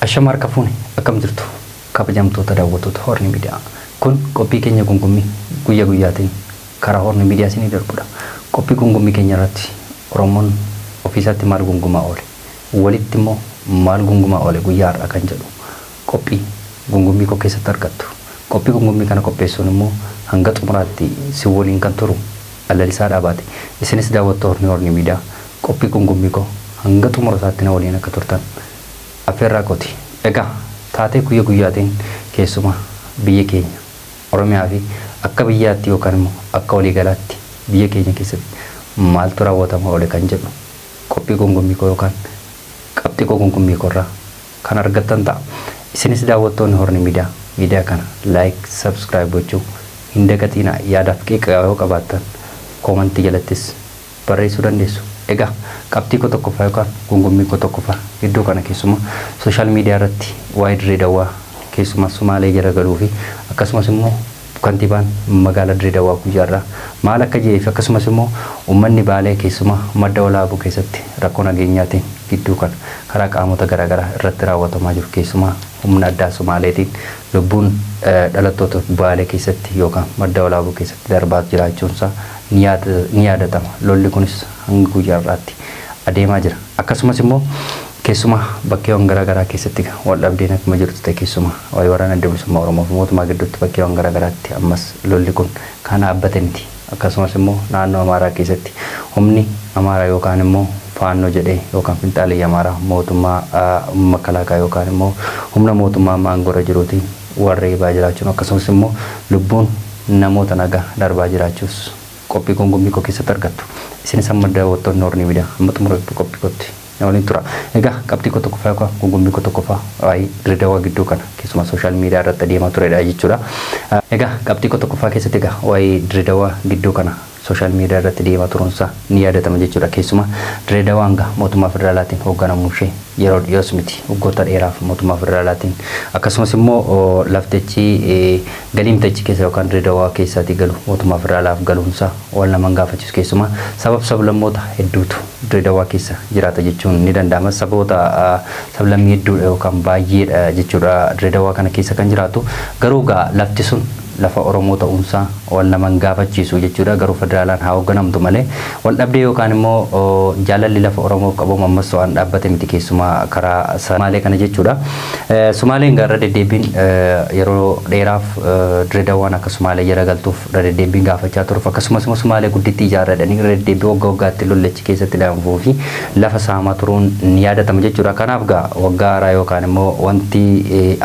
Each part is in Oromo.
Ashamar Kafuni, akkam jirtu kabajamtoota daawwattoota Horni Miidiyaa. Kun qophii keenya gungummii guyyaa guyyaatiin karaa Horni Miidiyaa isinii darbudha. Qophii gungummii keenya irratti Oromoon ofiisaatti maal gungumaa oole, walitti immoo maal gungumaa oole guyyaa har'aa kan jedhu qophii gungummii koo keessatti argattu. Qophii gungummii kana qopheessuun immoo hanga xumuraatti si waliin kan turu Alalisaa Dhaabaati. Isinis daawwattoota Horni Miidiyaa qophii gungummii koo hanga xumura isaatti na waliin akka turtan affeerraa kooti. Egaa taatee guyyaa guyyaatiin keessumaa biyya keenya Oromiyaa fi akka biyyaatti yookaan immoo akka waliigalaatti biyya keenya keessatti maaltu raawwatama oole kan jedhu qophii gungummii koo yookaan qabxii gungummii koo irraa kan argattan ta'a. Isinis daawwattoonni Horni Miidiyaa kana like, subscribe gochuu hin dagatinaa. Yaadaaf qeeqa yoo qabaattan koomantii jalattis barreessuu dandeessu. Egaa qabxii koo tokkoffaa yookaan gungummii koo tokkoffaa iddoo kana keessumaa sooshaal miidiyaa irratti waa'ee Dirree Dawaa keessumaa Sumaalee jala galuu fi akkasumas immoo kantiibaan magaalaa Dirree Dawaa guyyaarraa maal akka jedhee fi akkasumas immoo uummanni Baalee keessumaa madda walaabuu keessatti rakkoo nageenyaatiin gidduu kan karaa qaamota garaagaraa irratti raawwatamaa jiru keessumaa humna addaa Sumaaleetiin lubbuun dhalattoota Baalee keessatti yookaan madda walaabuu keessatti darbaa jiraachuunsaa ni yaadatama. Lolli kunis hanga guyyaa har'aatti adeemaa jira. Akkasumas immoo keessumaa bakkeewwan garaagaraa keessatti wal dhabdeen akkuma jirtu ta'e keessumaa waa'ee waraana adda bilisummaa Oromoo fi mootummaa gidduutti bakkeewwan garaagaraatti ammas lolli kun kan dhaabbate miti. Akkasumas immoo naannoo Amaaraa keessatti humni Amaaraa yookaan immoo faannoo jedhee yookaan finxaalee Amaaraa mootummaa makalaakaa yookaan immoo humna mootummaa maangora jiruutiin warree baa jiraachuun akkasumas immoo lubbuun namoota nagaa darbaa jiraachuus qophii gungummii koo keessatti argattu. Isinis amma daawwattoonni Horni Miidiyaa amma xumura qophii kootti na waliin tura. Egaa qabxii koo tokkoffaa yookaan gungummii koo tokkoffaa waa'ee Dirree Dawaa gidduu kana keessumaa sooshaal miidiyaa irratti adeemaa turedha jechuudha. Egaa qabxii koo tokkoffaa keessatti egaa waa'ee Dirree Dawaa gidduu kana sooshaal miidiyaa irratti deemaa turuunsaa ni yaadatama jechuudha. Keessumaa Dirree Dawaan gaa mootummaa federaalaatiin hoogganamuu ishee yeroo dhiyoos miti waggoota dheeraaf mootummaa federaalaatiin akkasumas immoo laftichi galiimtichi keessa yookaan Dirree Dawaa keessatti galu mootummaa federaalaaf galuunsaa wal nama gaafachiisu keessumaa sablammoota hedduutu Dirree Dawaa keessa jiraata jechuun ni danda'ama. Saboota sablammii hedduudha yookaan baay'eedha jechuudha Dirree Dawaa kana keessa kan jiraatu. Garuu gaa lafti sun lafa Oromoo ta'uunsaa wal nama gaafachiisu jechuudha. Garuu federaalaan haa hoogganamtu malee wal dhabdee yookaan immoo jaalalli lafa Oromoo qabu ammas waan dhaabbate miti keessumaa karaa Sumaalee kana jechuudha. Sumaaleen garra deddeebiin yeroo dheeraaf Dirree Dawaan akka Sumaalee jala galtuuf deddeebiin gaafachaa turuuf akkasumas immoo Sumaalee gudditti ijaarratanii deddeebii waggaatti lollechi keessatti dhaanfuu fi lafa saamaa turuun ni yaadatama jechuudha. Kanaaf gaa waggaa haaraa yookaan immoo wanti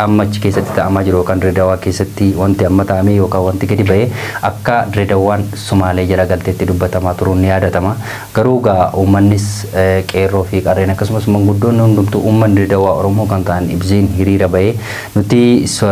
amma achi keessatti ta'amaa jiru yookaan Dirree Dawaa keessatti wanti amma ta'amee yookaan wanti gadi ba'ee akka Dirree Dawaan Sumaalee jala galteetti dubbatamaa turuun ni yaadatama. Garuu gaa uummannis qeerroo fi qarreen akkasumas manguddoonni hundumtuu uummanni Dirree Dawaa Oromoo kan ta'an ibsiin hiriira ba'ee nuti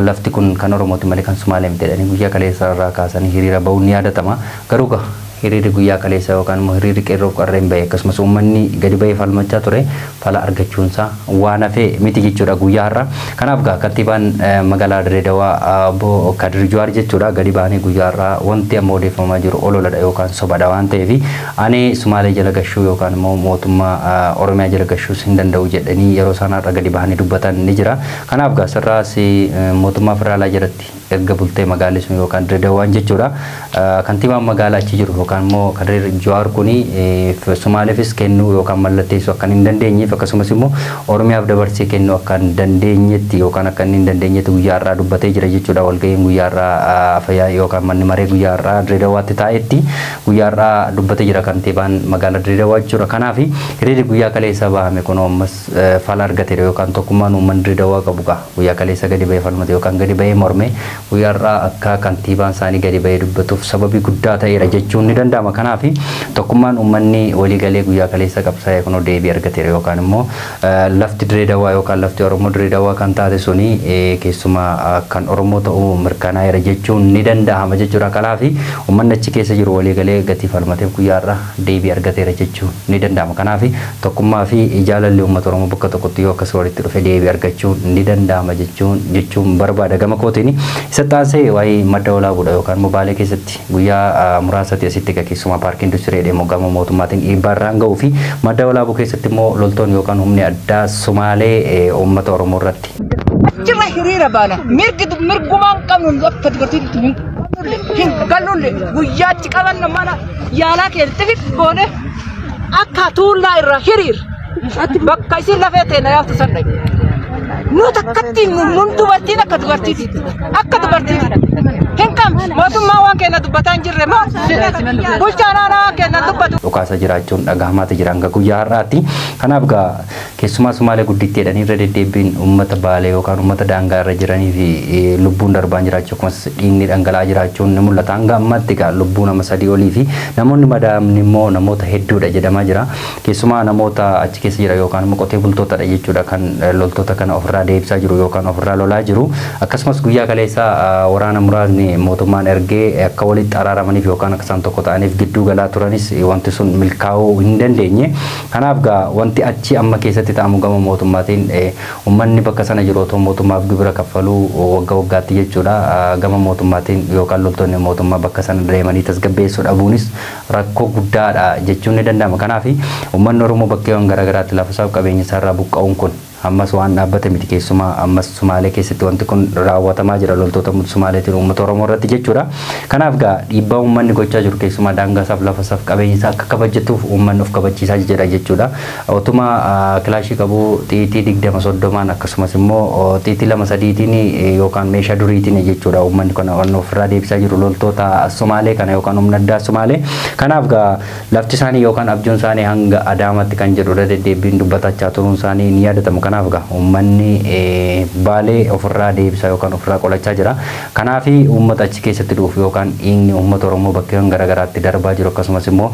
lafti kun kan Oromooti malee kan Sumaalee miti jedhanii guyyaa kaleessa irraa kaasanii hiriira ba'uun ni yaadatama. Garuu gaa hiriirri guyyaa kaleessa yookaan immoo hiriirri qeerroo qarreen ba'e akkasumas uummanni gadi ba'ee falmachaa ture fala argachuunsaa waan hafee miti jechuudha guyyaa har'a. Kanaaf gaa kantiibaan magaalaa Dirree Dawaa obbo Kadir Jawaar jechuudha gadi ba'anii guyyaa har'a wanti amma odeeffamaa jiru ololadha yookaan sobadha waan ta'eef ani Sumaalee jala gashuu yookaan immoo mootummaa Oromiyaa jala gashuus hin danda'u jedhanii yeroo isaan har'a gadi ba'anii dubbatan ni jira. Kanaaf gaa sirraas mootummaa federaalaa jalatti erga bultee magaalli sun yookaan Dirree Dawaan jechuudha kantiibaan magaalaa achi jiru yookaan immoo Kadir Jawaar kuni Sumaaleefis kennuu yookaan mallatteessuu akka hin dandeenyeef akkasumas immoo Oromiyaaf dabarsee kennuu akka hin dandeenyetti yookaan akka hin dandeenyetti guyyaa har'aa dubbatee jira jechuudha. Walga'iin guyyaa har'aa fayyaa yookaan manni maree guyyaa har'aa Dirree Dawaatti taa'etti guyyaa har'aa dubbatee jira kantiibaan magaalaa Dirree Dawaa jechuudha. Kanaaf hiriirri guyyaa kaleessa bahame kun ammas fala argateera yookaan tokkummaan uummanni Dirree Dawaa qabu gaa guyyaa kaleessa gadi ba'ee falmate yookaan gadi ba'ee morme guyyaa har'aa akka kantiibaan isaanii gadi ba'ee dubbatuuf sababii guddaa ta'eera jechuun ni danda'ama. Kanaaf tokkummaan uummanni waliigalee guyyaa kaleessa qabsaa'ee kun deebii argateera yookaan immoo lafti Dirree Dawaa yookaan lafti Oromoo Dirree Dawaa kan taate suni keessumaa kan Oromoo ta'uu mirkanaa'eera jechuun ni danda'ama jechuudha. Kanaaf uummanni achi keessa jiru waliigalee gatii falmateef guyyaa har'a deebii argateera jechuun ni danda'ama. Kanaaf tokkummaa fi jaalalli uummata Oromoo bakka tokkotti yoo akkas walitti dhufe deebii argachuun ni danda'ama jechuun barbaada gama kootiin. Isa taasee waa'ee madda walaabuudha yookaan Baalee keessatti guyyaa muraasatti asitti keessumaa paarkii industirii deemu gama mootummaatiin dhiibbaa irraan ga'uu fi madda walaabuu keessatti immoo loltoonni yookaan humni addaa Somaalee uummata Oromoo irratti. Achirra hiriira baana mirgumaan qabnu akka dubartiitti hin gallulle guyyaatti qabanna mana yaalaa keessatti goone akka tuullaa irra hiriir bakka isin lafee teena yaaftu sannay nuti akkatti mun dubartiin akka dubartiiti hin qabne mootummaa waan keenya dubbataa hin jirre moo bulchaan aanaa keenya dubbatu. Dhukaasa jiraachuun dhagahamaati jiran hanga guyyaa har'aatti. Kanaaf gaa keessumaa Somaalee guddittii jedhanii irra deddeebiin uummata Baalee yookaan uummata daangaa irra jiranii fi lubbuun darbaan jiraachuu akkasumas dhiigni dhangala'aa jiraachuun ni mul'ata. Hanga ammaatti gaa lubbuu nama 3 olii fi namoonni madaa'amni immoo namoota hedduudha jedhamaa jira. Keessumaa namoota achi keessa jira yookaan immoo qotee bultootadha jechuudha kan loltoota kana ofirraa deebisaa jiru yookaan ofirraa lolaa jiru. Akkasumas guyyaa kaleessaa waraana muraasni mootummaan ergee akka walitti araaramaniif yookaan akka isaan tokko ta'aniif gidduu galaa turanis wanti sun milkaa'uu hin dandeenye. Kanaaf gaa wanti achi amma keessatti ta'amu gama mootummaatiin uummanni bakka sana jiru otoo mootummaaf gibira kaffaluu waggaa waggaatti jechuudha. Gama mootummaatiin yookaan loltoonni mootummaa bakka sana deemanii tasgabbeessuu dhabuunis rakkoo guddaadha jechuun ni danda'ama. Kanaaf uummanni Oromoo bakkeewwan garaagaraatti lafa isaaf qabeenya isaarraa buqqa'uun kun ammas waan dhaabbate miti keessumaa ammas Somaalee keessatti wanti kun raawwatamaa jira loltoota Somaaleetiin uummata Oromoo irratti jechuudha. Kanaaf gaa dhiibbaa uummanni gochaa jiru keessumaa daangaa isaaf lafa isaaf qabeenya isaa akka kabajatuuf uummanni of kabachiisaa jira jechuudha. Otuma kilaashii qabu xiitii 20-30 akkasumas immoo xiitii 2-3tiin yookaan meeshaa duriitiin jechuudha uummanni kana waan ofirraa deebisaa jiru loltoota Somaalee kana yookaan humna addaa Somaalee. Kanaaf gaa lafti isaanii yookaan abjuun isaanii hanga Adaamaatti kan jedhu irra deddeebiin dubbatachaa turuun isaanii ni yaadatama. Kanaaf gaa uummanni Baalee ofirraa deebisaa yookaan ofirraa qolachaa jira. Kanaaf uummata achi keessatti dhufu yookaan inni uummata Oromoo bakkeewwan garaagaraatti darbaa jiru akkasumas immoo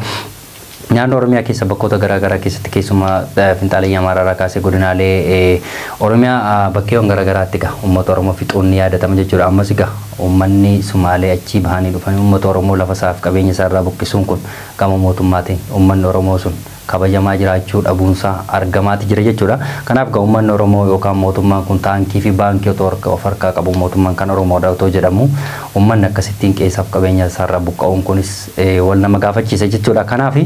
naannoo Oromiyaa keessa bakkoota garaagaraa keessatti keessumaa Finxaalee Amaaraa kaasee godinaalee Oromiyaa bakkeewwan garaagaraatti gaa uummata Oromoo fixuun ni yaadatama jechuudha. Ammas gaa uummanni Somaalee achi bahanii dhufanii uummata Oromoo lafa isaaf qabeenya isaarraa buqqisuun kun gama mootummaatiin uummanni Oromoo sun kabajamaa jiraachuu dhabuunsaa argamaati jira jechuudha. Kanaaf gaa uummanni Oromoo yookaan mootummaan kun taankii fi baankii of harkaa qabu mootummaan kan Oromoodha otoo jedhamu uummanni akkasittiin qeessaaf qabeenya isaarraa buqqa'uun kunis wal nama gaafachiisa jechuudha. Kanaaf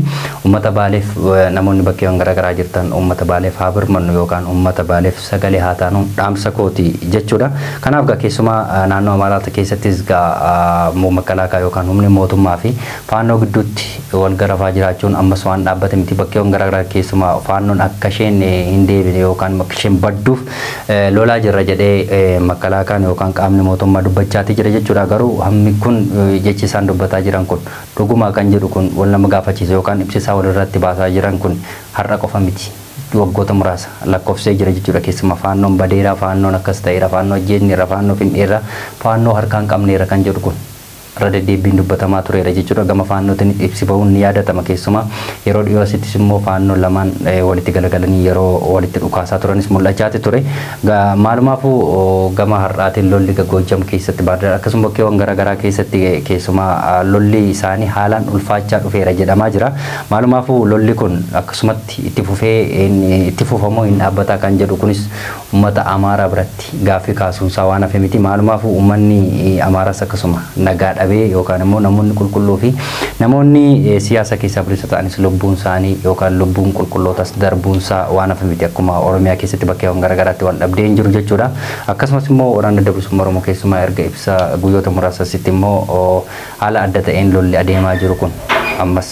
uummata Baaleef namoonni bakkeewwan garaagaraa jirtan uummata Baaleef haa birmannu yookaan uummata Baaleef sagalee haa taanu dhaamsa kooti jechuudha. Kanaaf gaa keessumaa naannoo Amaaraa keessattis gaa makalaakaa yookaan humni mootummaa fi faannoo gidduutti wal garafaa jiraachuun ammas waan dhaabbate miti. Bakkeewwan garaagaraa keessumaa faannoon akka isheen hin deebine yookaan akka isheen badduuf lolaa jirra jedhee makalaakaan yookaan qaamni mootummaa dubbachaati jira jechuudha. Garuu hammi kun jechi isaan dubbataa jiran kun dhugumaa kan jedhu kun wal nama gaafachiisa yookaan ibsisaa walirratti baasaa jiran kun har'a qofa miti. Waggoota muraasa lakkoofsee jira jechuudha. Keessumaa faannoon badeeraa faannoon akkas ta'eera faannoo ajjeesneera faannoo finneera faannoo harkaan qabneera kan jedhu kun irra deddeebiin dubbatamaa tureera jechuudha. Gama faannootiin ibsi bahuun ni yaadatama. Keessumaa yeroo dhiyoo asittis immoo faannoon lamaan walitti galagalanii yeroo walitti dhukaasaa turanis mul'achaati ture. Maalumaafuu gama har'aatiin lolli Goojjam keessatti baadiyyaa akkasuma bakkeewwan garaagaraa keessatti keessumaa lolli isaanii haalaan ulfaachaa dhufeera jedhamaa jira. Maalumaafuu lolli kun akkasumatti itti fufamoo hin dhaabbataa kan jedhu kunis uummata Amaaraa biratti gaaffii kaasuunsaa waan hafe miti. Maalumaafuu uummanni Amaaraas akkasuma nagaa dhabee yookaan immoo namoonni qulqulluu fi namoonni siyaasa keessaa bilisa ta'anis lubbuun isaanii yookaan lubbuun qulqullootas darbuunsaa waan hafe miti. Akkuma Oromiyaa keessatti bakkeewwan garaagaraatti waan dhabdee hin jiru jechuudha. Akkasumas immoo waraana adda bilisummaa Oromoo keessumaa erga ibsa guyyoota muraasatti immoo haala adda ta'een lolli adeemaa jiru kun ammas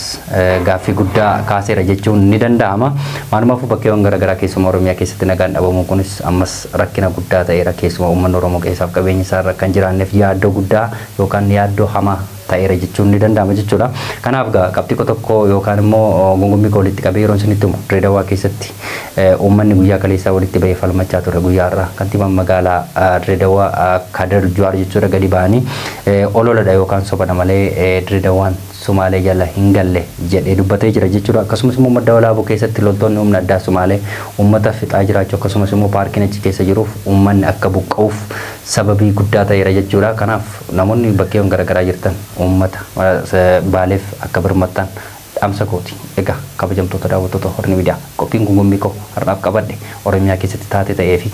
gaaffii guddaa kaaseera jechuun ni danda'ama. Maalumaafuu bakkeewwan garaagaraa keessumaa Oromiyaa keessatti nagaan dhabamuun kunis ammas rakkina guddaa ta'eera. Keessumaa uummanni Oromoo keessaaf qabeenya isaarra kan jiraanneef yaaddoo guddaa yookaan yaaddoo hamaa ta'eera jechuun ni danda'ama jechuudha. Kanaaf qabxii tokko yookaan immoo gungummii walitti qabee yeroo isinitti himu Dirreedawaa keessatti uummanni guyyaa kaleessaa walitti bahee falmachaa ture. Guyyaa irraa kantiibaan magaalaa Dirreedawaa Kadir Juwaar jechuudha gadi ba'anii ololadha yookaan sobadha malee Dirreedawaan Somaalee jala hin galle jedhee dubbatee jira jechuudha. Akkasumas immoo madda walaabuu keessatti loltoonni humna addaa Somaalee uummata fixaa jiraachuu akkasumas immoo paarkiin achi keessa jiruuf uummanni akka buqqa'uuf sababii guddaa ta'eera jechuudha. Kanaaf namoonni bakkeewwan garaagaraa jirtan uummata Baaleef akka birmattan dhaamsa kooti. Egaa kabajamtoota daawwattoota Horni Miidiyaa qophiin gungummii koo har'aaf qabadhe Oromiyaa keessatti taate ta'ee fi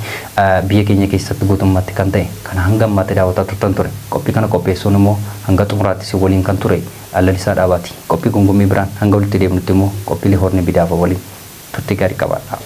biyya keenya keessatti guutummaatti kan ta'e kana hanga ammaatti daawwataa turtan ture. Qophii kana qopheessuun immoo hanga xumuraatti si waliin kan ture Allalisaa Dhaabaati. Qophii gungummii biraan hanga walitti deemnutti immoo qophiilee Horni Miidiyaa waliin turtii gaarii qabaadha.